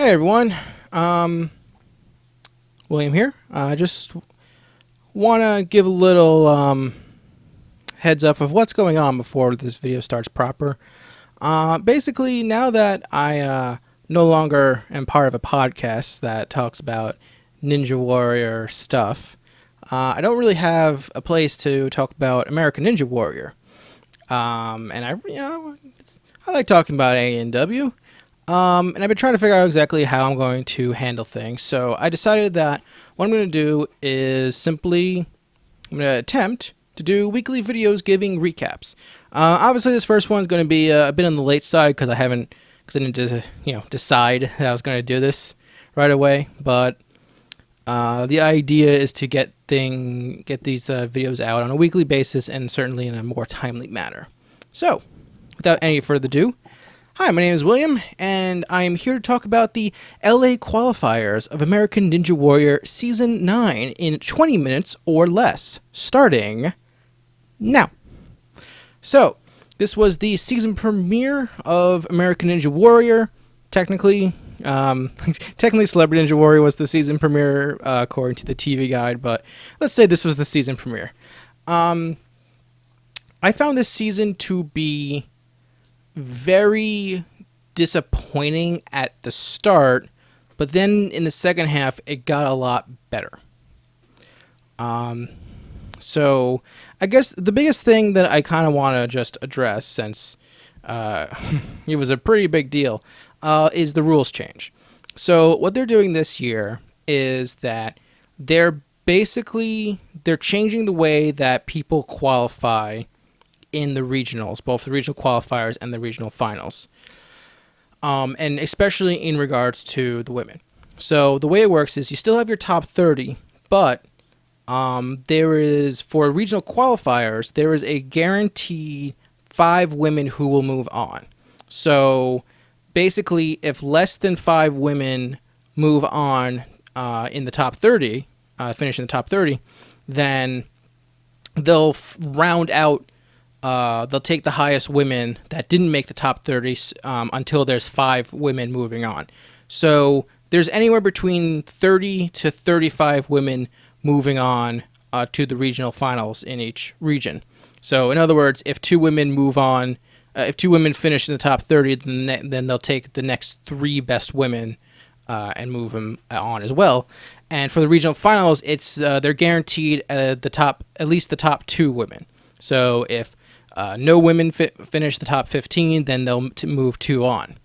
Hey everyone, William here. I just want to give a little heads up of what's going on before this video starts proper. Basically, now that I no longer am part of a podcast that talks about Ninja Warrior stuff, I don't really have a place to talk about American Ninja Warrior. And I like talking about A&W. And I've been trying to figure out exactly how I'm going to handle things. So I decided that what I'm going to do is I'm going to attempt to do weekly videos giving recaps. Obviously, this first one's going to be a bit on the late side because I didn't decide that I was going to do this right away. But the idea is to get these videos out on a weekly basis and certainly in a more timely manner. So, without any further ado. Hi, my name is William, and I am here to talk about the LA Qualifiers of American Ninja Warrior Season 9 in 20 minutes or less, starting now. So, this was the season premiere of American Ninja Warrior. Technically, Celebrity Ninja Warrior was the season premiere, according to the TV guide, but let's say this was the season premiere. I found this season to be very disappointing at the start, but then in the second half it got a lot better. So I guess the biggest thing that I kind of want to just address, since it was a pretty big deal, is the rules change. So what they're doing this year is that they're changing the way that people qualify in the regionals, both the regional qualifiers and the regional finals, and especially in regards to the women. So the way it works is you still have your top 30, but there is, for regional qualifiers, there is a guaranteed 5 women who will move on. So basically, if less than 5 women move on in the top 30, finish in the top 30, then they'll round out. They'll take the highest women that didn't make the top 30 until there's 5 women moving on. So there's anywhere between 30 to 35 women moving on to the regional finals in each region. So in other words, if 2 women move on, if 2 women finish in the top 30, then they'll take the next 3 best women and move them on as well. And for the regional finals, it's they're guaranteed at least the top 2 women. So if no women finish the top 15, then they'll move 2 on.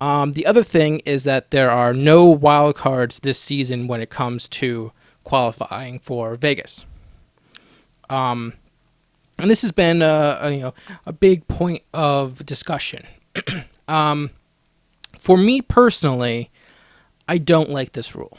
The other thing is that there are no wild cards this season when it comes to qualifying for Vegas. And this has been a big point of discussion. For me personally, I don't like this rule.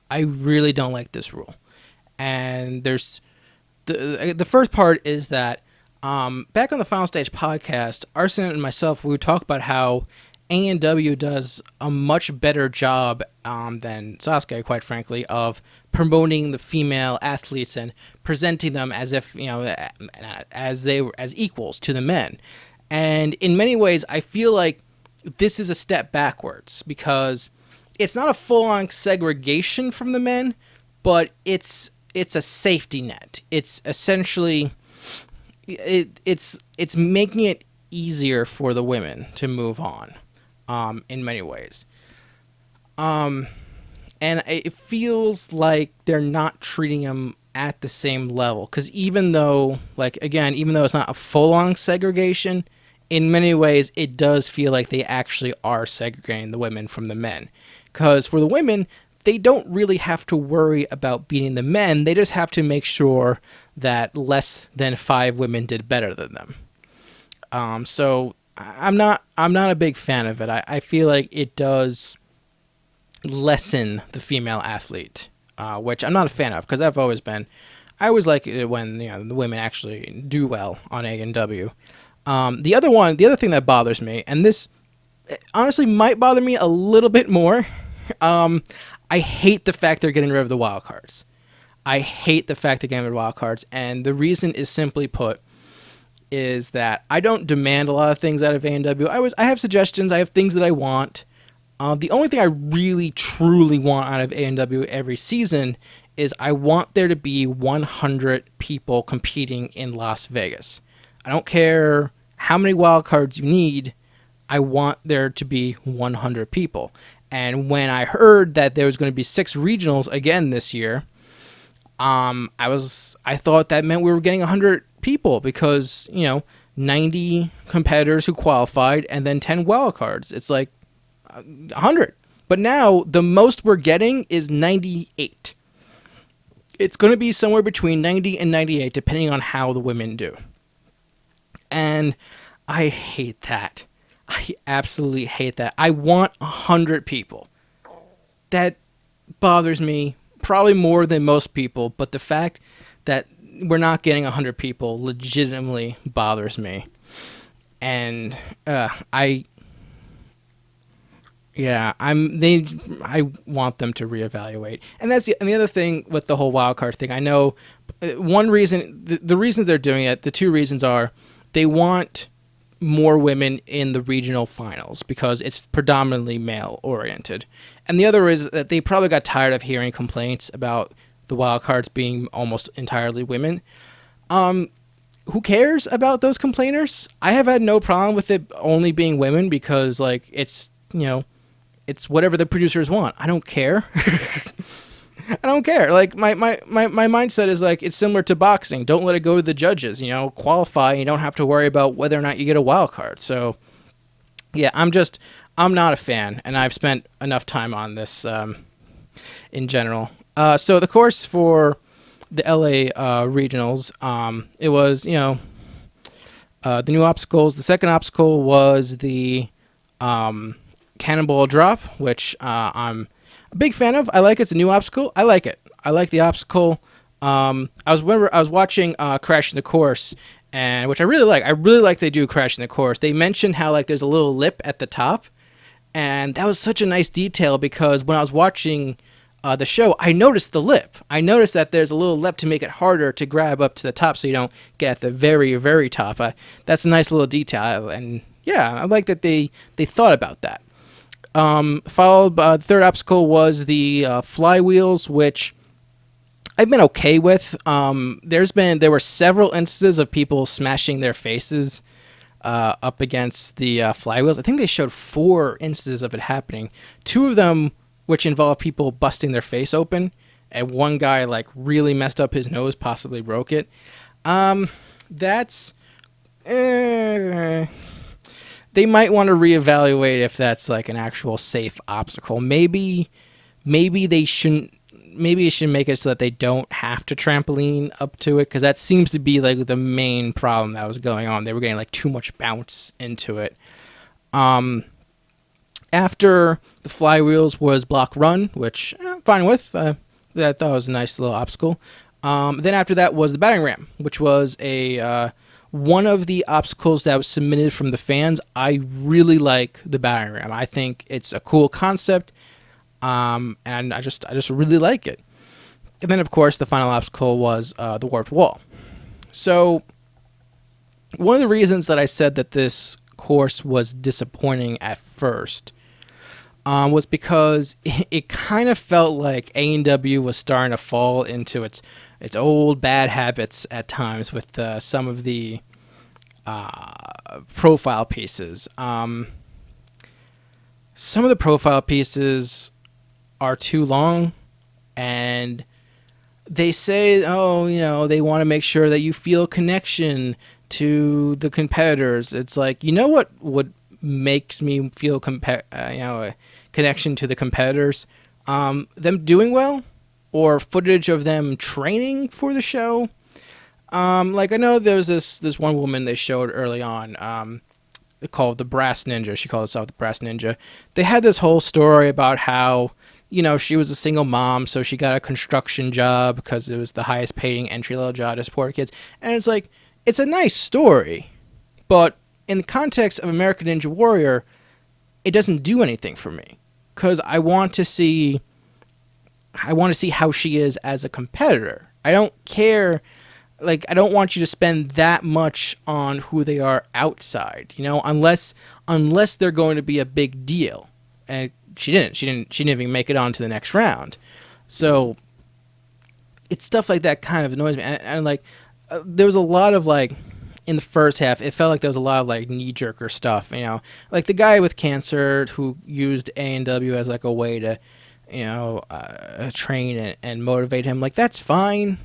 I really don't like this rule. And there's the first part is that back on the Final Stage podcast, Arson and myself, we would talk about how A&W does a much better job than Sasuke, quite frankly, of promoting the female athletes and presenting them as if, as equals to the men. And in many ways, I feel like this is a step backwards because it's not a full-on segregation from the men, but it's a safety net. It's essentially it's making it easier for the women to move on in many ways. And it feels like they're not treating them at the same level, because even though it's not a full-on segregation, in many ways it does feel like they actually are segregating the women from the men. Because for the women, they don't really have to worry about beating the men. They just have to make sure that less than 5 women did better than them. So I'm not a big fan of it. I feel like it does lessen the female athlete, which I'm not a fan of, because I always like it when the women actually do well on A&W. The other thing that bothers me, and this honestly might bother me a little bit more. I hate the fact they're getting rid of the wild cards. I hate the fact they're getting rid of wild cards, and the reason is simply put is that I don't demand a lot of things out of A&W. I have suggestions. I have things that I want. The only thing I really truly want out of A&W every season is I want there to be 100 people competing in Las Vegas. I don't care how many wild cards you need. I want there to be 100 people. And when I heard that there was going to be 6 regionals again this year, I thought that meant we were getting 100 people because, 90 competitors who qualified and then 10 wild cards. It's like 100. But now the most we're getting is 98. It's going to be somewhere between 90 and 98 depending on how the women do. And I hate that. I absolutely hate that. I want 100 people. That bothers me probably more than most people, but the fact that we're not getting 100 people legitimately bothers me. And I want them to reevaluate. And that's the other thing with the whole wildcard thing. I know one reason, the reasons they're doing it, the two reasons are they want more women in the regional finals because it's predominantly male oriented. And the other is that they probably got tired of hearing complaints about the wildcards being almost entirely women. Who cares about those complainers? I have had no problem with it only being women because it's whatever the producers want. I don't care. I don't care. My mindset is it's similar to boxing. Don't let it go to the judges. Qualify. You don't have to worry about whether or not you get a wild card. So, yeah, I'm not a fan, and I've spent enough time on this in general. So the course for the LA regionals, it was the new obstacles. The second obstacle was the Cannonball Drop, which I'm a big fan of. I like it. It's a new obstacle. I like it. I like the obstacle. I was watching Crashing the Course, and which I really like. I really like they do Crashing the Course. They mentioned how there's a little lip at the top, and that was such a nice detail because when I was watching the show, I noticed the lip. I noticed that there's a little lip to make it harder to grab up to the top so you don't get at the very, very top. That's a nice little detail, and yeah, I like that they thought about that. Followed by the third obstacle was the flywheels, which I've been okay with. There were several instances of people smashing their faces up against the flywheels. I think they showed 4 instances of it happening. 2 of them, which involved people busting their face open, and one guy really messed up his nose, possibly broke it. That's. They might want to reevaluate if that's an actual safe obstacle. Maybe they shouldn't. Maybe it should make it so that they don't have to trampoline up to it, because that seems to be the main problem that was going on. They were getting too much bounce into it. After the flywheels was block run, which I'm fine with. I thought was a nice little obstacle. Then after that was the battering ram, which was one of the obstacles that was submitted from the fans. I really like the battering ram. I think it's a cool concept, and I just really like it. And then, of course, the final obstacle was the warped wall. So one of the reasons that I said that this course was disappointing at first was because it kind of felt like A&W was starting to fall into its old bad habits at times with some of the profile pieces. Some of the profile pieces are too long, and they say, they want to make sure that you feel connection to the competitors. It's what makes me feel a connection to the competitors? Them doing well, or footage of them training for the show. I know there was this one woman they showed early on, called the Brass Ninja. She called herself the Brass Ninja. They had this whole story about how, she was a single mom, so she got a construction job because it was the highest paying entry-level job to support kids. And it's it's a nice story, but in the context of American Ninja Warrior, it doesn't do anything for me, because I want to see how she is as a competitor. I don't care. I don't want you to spend that much on who they are outside, unless they're going to be a big deal. And she didn't even make it on to the next round. So it's stuff like that kind of annoys me. And like, there was a lot of like, in the first half, it felt like there was a lot of like knee jerker stuff, like the guy with cancer who used A&W as like a way to, train and motivate him. Like, that's fine.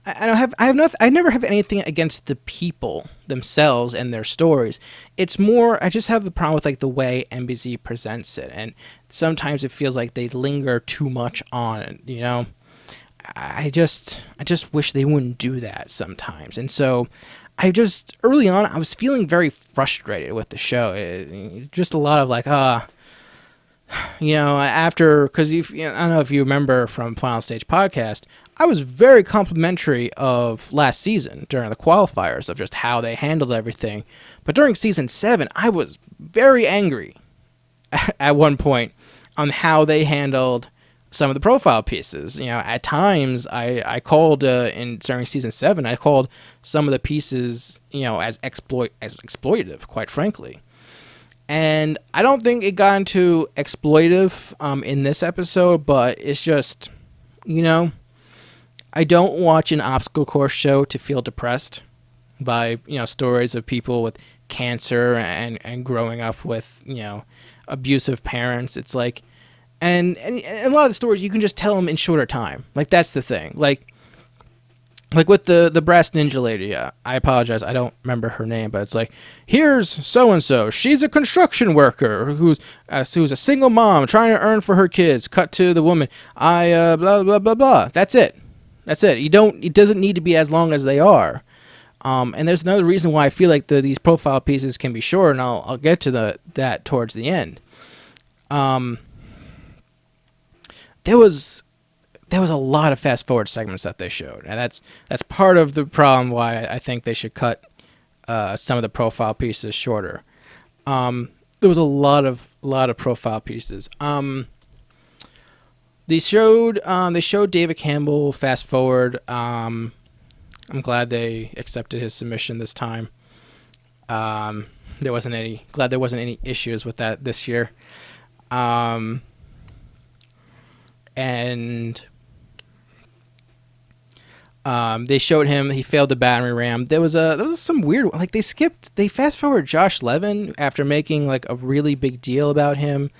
I never have anything against the people themselves and their stories. It's more, I just have the problem with like the way NBC presents it. And sometimes it feels like they linger too much on it, I just wish they wouldn't do that sometimes. And so early on, I was feeling very frustrated with the show. Just a lot of like, after, because I don't know if you remember from Final Stage Podcast, I was very complimentary of last season during the qualifiers of just how they handled everything. But during season 7, I was very angry at one point on how they handled some of the profile pieces. At times I called during season 7, I called some of the pieces, as exploitative, quite frankly. And I don't think it got into exploitative in this episode, but it's just, I don't watch an obstacle course show to feel depressed by, stories of people with cancer and growing up with, abusive parents. It's like, and a lot of the stories you can just tell them in shorter time. Like, that's the thing. Like with the brass ninja lady, I apologize, I don't remember her name, but it's like, here's so-and-so. She's a construction worker who's a single mom trying to earn for her kids. Cut to the woman. Blah, blah, blah, blah. That's it. It doesn't need to be as long as they are. And there's another reason why I feel like these profile pieces can be short, and I'll get to that towards the end. There was a lot of fast forward segments that they showed, and that's part of the problem why I think they should cut some of the profile pieces shorter. There was a lot of profile pieces. They showed David Campbell fast forward. I'm glad they accepted his submission this time. Glad there wasn't any issues with that this year. And they showed him, he failed the battering ram. There was some weird, like they fast forward Josh Levin after making like a really big deal about him.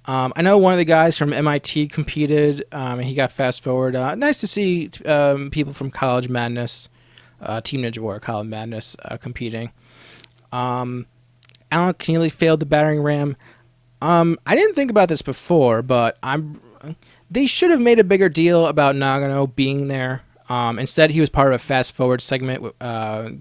I know one of the guys from MIT competed, and he got fast forward. Nice to see people from College Madness, Team Ninja Warrior College Madness competing. Alan Keneally failed the battering ram. I didn't think about this before, but they should have made a bigger deal about Nagano being there. Instead, he was part of a fast-forward segment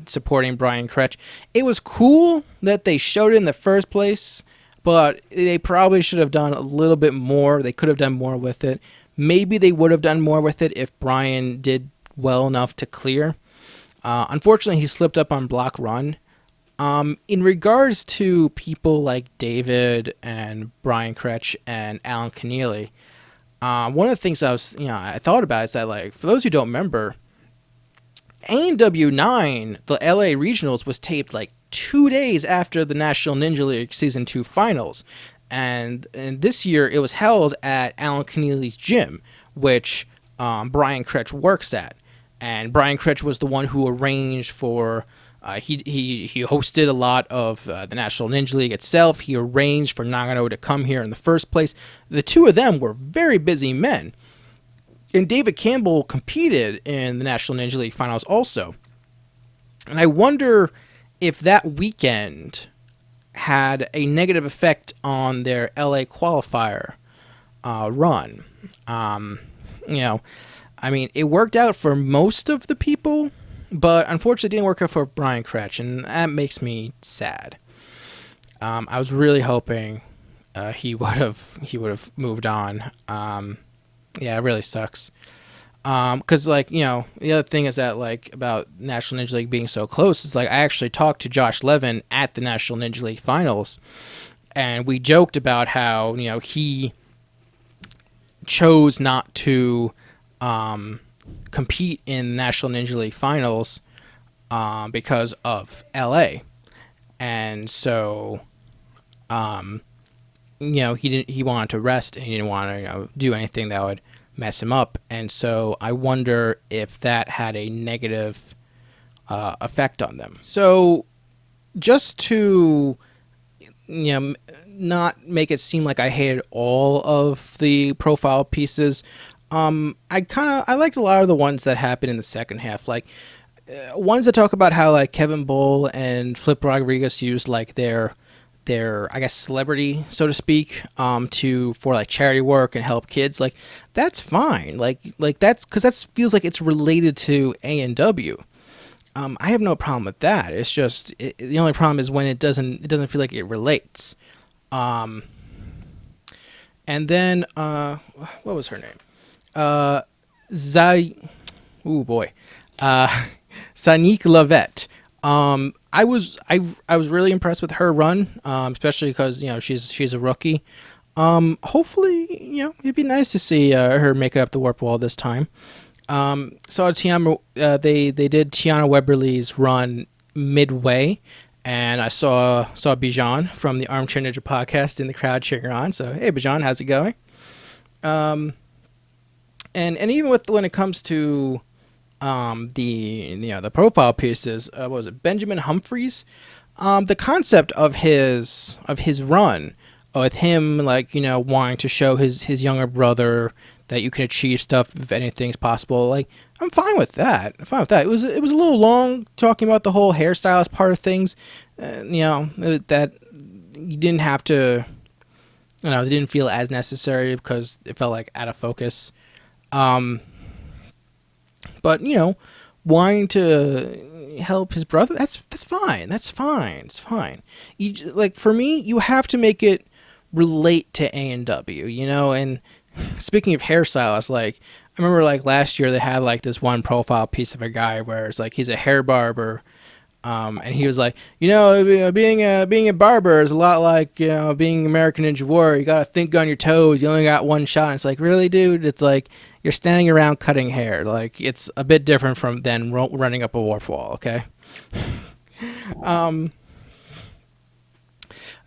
supporting Brian Kretsch. It was cool that they showed it in the first place, but they probably should have done a little bit more. They could have done more with it. Maybe they would have done more with it if Brian did well enough to clear. Unfortunately, he slipped up on block run. In regards to people like David and Brian Kretsch and Alan Keneally, one of the things I thought about is that, like, for those who don't remember, A&W 9, the LA Regionals, was taped like 2 days after the National Ninja League Season 2 finals. And this year it was held at Alan Keneally's gym, which Brian Kretsch works at. And Brian Kretsch was the one who arranged for... He hosted a lot of the National Ninja League itself. He arranged for Nagano to come here in the first place. The two of them were very busy men. And David Campbell competed in the National Ninja League finals also. And I wonder if that weekend had a negative effect on their LA qualifier run. It worked out for most of the people, but unfortunately it didn't work out for Brian Kretsch, and that makes me sad. I was really hoping he would have moved on. It really sucks. Because the other thing is that, like, about National Ninja League being so close is, like, I actually talked to Josh Levin at the National Ninja League finals, and we joked about how he chose not to compete in the National Ninja League finals because of LA. And so he wanted to rest and he didn't want to do anything that would mess him up. And so I wonder if that had a negative effect on them. So just to not make it seem like I hated all of the profile pieces, I liked a lot of the ones that happened in the second half, like ones that talk about how like Kevin Bull and Flip Rodriguez used like their I guess celebrity, so to speak, for like charity work and help kids. Like that's fine. Like that's because that feels like it's related to A&W. I have no problem with that. It's just the only problem is when it doesn't feel like it relates. And then what was her name? Zai. Oh boy. Sanique Lavette. I was really impressed with her run, especially because she's a rookie. Hopefully it'd be nice to see her make it up the warp wall this time. So Tiana, they did Tiana Webberly's run midway, and I saw Bijan from the Armchair Ninja podcast in the crowd cheering on. So hey Bijan, how's it going? And even when it comes to the profile pieces, what was it, Benjamin Humphreys? The concept of his run, with him wanting to show his younger brother that you can achieve stuff if anything's possible. Like I'm fine with that. It was a little long talking about the whole hairstylist part of things. That you didn't have to. It didn't feel as necessary because it felt like out of focus. But wanting to help his brother, that's fine. It's fine. For me, you have to make it relate to A&W, and speaking of hairstylists, like I remember last year they had this one profile piece of a guy where it's he's a hair barber, and he was like, being a barber is a lot like being American Ninja Warrior. You gotta think on your toes. You only got one shot. And it's like, really, dude? It's like you're standing around cutting hair. Like it's a bit different than running up a warp wall. Okay.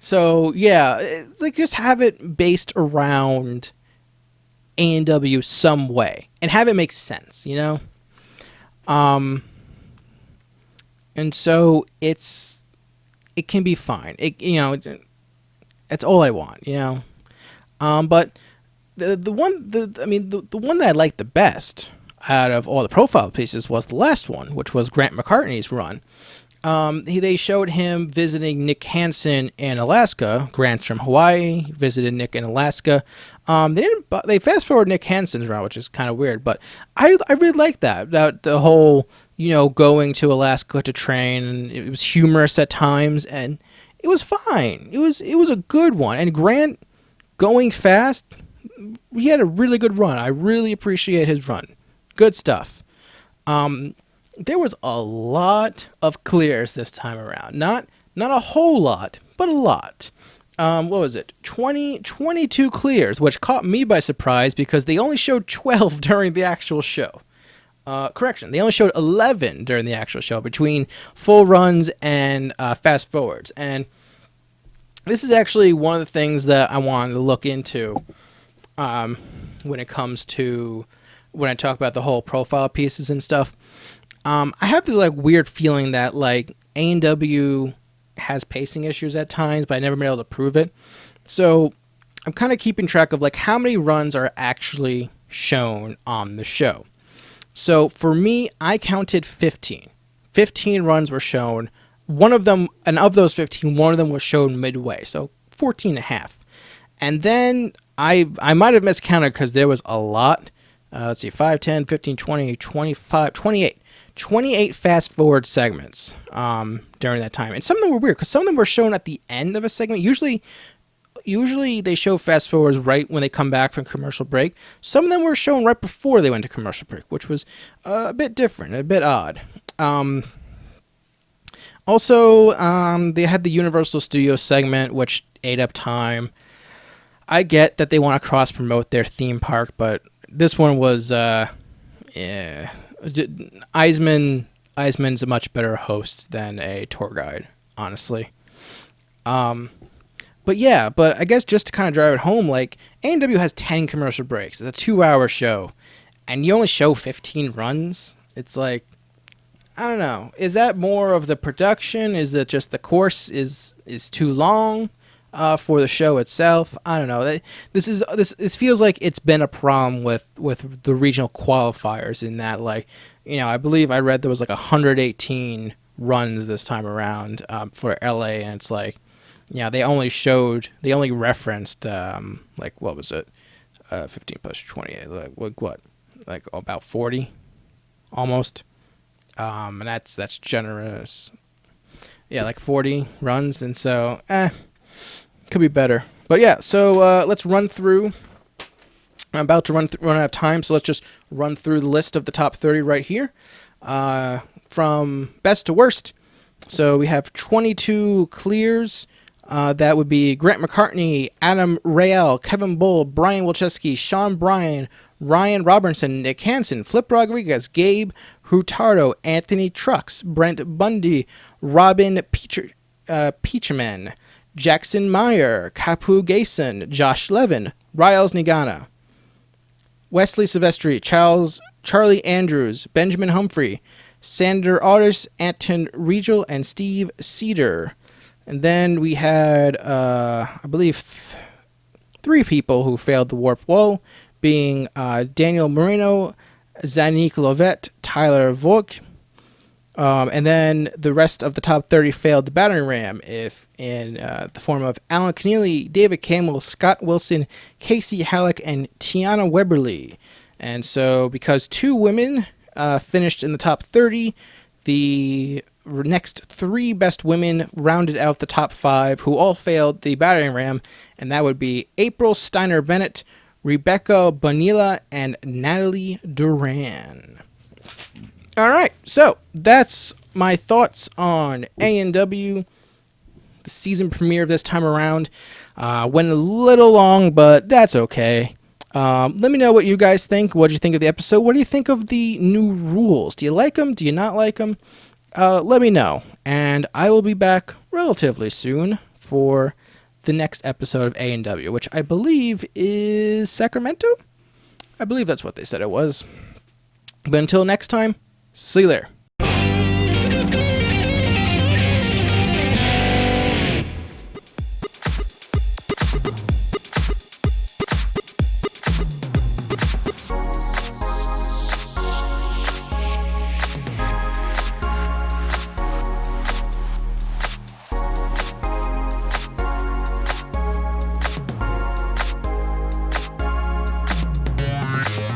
So yeah, just have it based around A&W some way and have it make sense, and so it can be fine. That's all I want, but the one that I liked the best out of all the profile pieces was the last one, which was Grant McCartney's run. They showed him visiting Nick Hansen in Alaska. Grant's from Hawaii, visited Nick in Alaska. They fast forward Nick Hansen's run, which is kind of weird, but I really like that the whole going to Alaska to train, and it was humorous at times, and it was fine. It was a good one, and Grant going fast, he had a really good run. I really appreciate his run. Good stuff. There was a lot of clears this time around. Not a whole lot, but a lot. What was it? 22 clears, which caught me by surprise because they only showed 12 during the actual show. Correction, they only showed 11 during the actual show between full runs and fast forwards. And this is actually one of the things that I wanted to look into when it comes to when I talk about the whole profile pieces and stuff. I have this weird feeling that A&W has pacing issues at times, but I never been able to prove it. So I'm kind of keeping track of how many runs are actually shown on the show. So for me, I counted 15. 15 runs were shown. One of them, and of those 15, one of them was shown midway, so 14 and a half. And then I might have miscounted because there was a lot. Let's see, 5, 10, 15, 20, 25, 28. 28 fast forward segments during that time. And some of them were weird because some of them were shown at the end of a segment. Usually they show fast forwards right when they come back from commercial break. Some of them were shown right before they went to commercial break, which was a bit different, a bit odd. Also, they had the Universal Studios segment, which ate up time. I get that they want to cross-promote their theme park, but this one was... Eisman's a much better host than a tour guide, honestly. But yeah, but I guess just to kind of drive it home, like A&W has 10 commercial breaks. It's a 2-hour show, and you only show 15 runs. It's like, I don't know. Is that more of the production? Is it just the course is too long for the show itself? I don't know. This feels like it's been a problem with the regional qualifiers in that, like, I believe I read there was like 118 runs this time around for LA, and it's like, they only referenced like, what was it, 15 plus 28, like what, like about 40, almost, and that's generous. Yeah, like 40 runs, and so could be better. But yeah, so let's run through. I'm about to run out of time, so let's just run through the list of the top 30 right here, from best to worst. So we have 22 clears. That would be Grant McCartney, Adam Rael, Kevin Bull, Brian Wilczewski, Sean Bryan, Ryan Robertson, Nick Hansen, Flip Rodriguez, Gabe Hurtado, Anthony Trucks, Brent Bundy, Robin Peachman, Jackson Meyer, Kapu Gason, Josh Levin, Riles Nigana, Wesley Silvestri, Charlie Andrews, Benjamin Humphrey, Sander Otters, Anton Riegel, and Steve Cedar. And then we had, I believe, 3 people who failed the warp wall, being Daniel Moreno, Zanik Lovett, Tyler Vogt, and then the rest of the top 30 failed the battering ram, if in the form of Alan Keneally, David Campbell, Scott Wilson, Casey Halleck, and Tiana Weberly. And so because 2 women finished in the top 30, the next 3 best women rounded out the top 5, who all failed the battering ram, and that would be April Steiner Bennett, Rebecca Bonilla, and Natalie Duran. All right, so that's my thoughts on A&W, the season premiere this time around. Went a little long, but that's okay. Let me know what you guys think. What did you think of the episode? What do you think of the new rules? Do you like them? Do you not like them? Let me know, and I will be back relatively soon for the next episode of A&W, which I believe is Sacramento? I believe that's what they said it was. But until next time, see you there.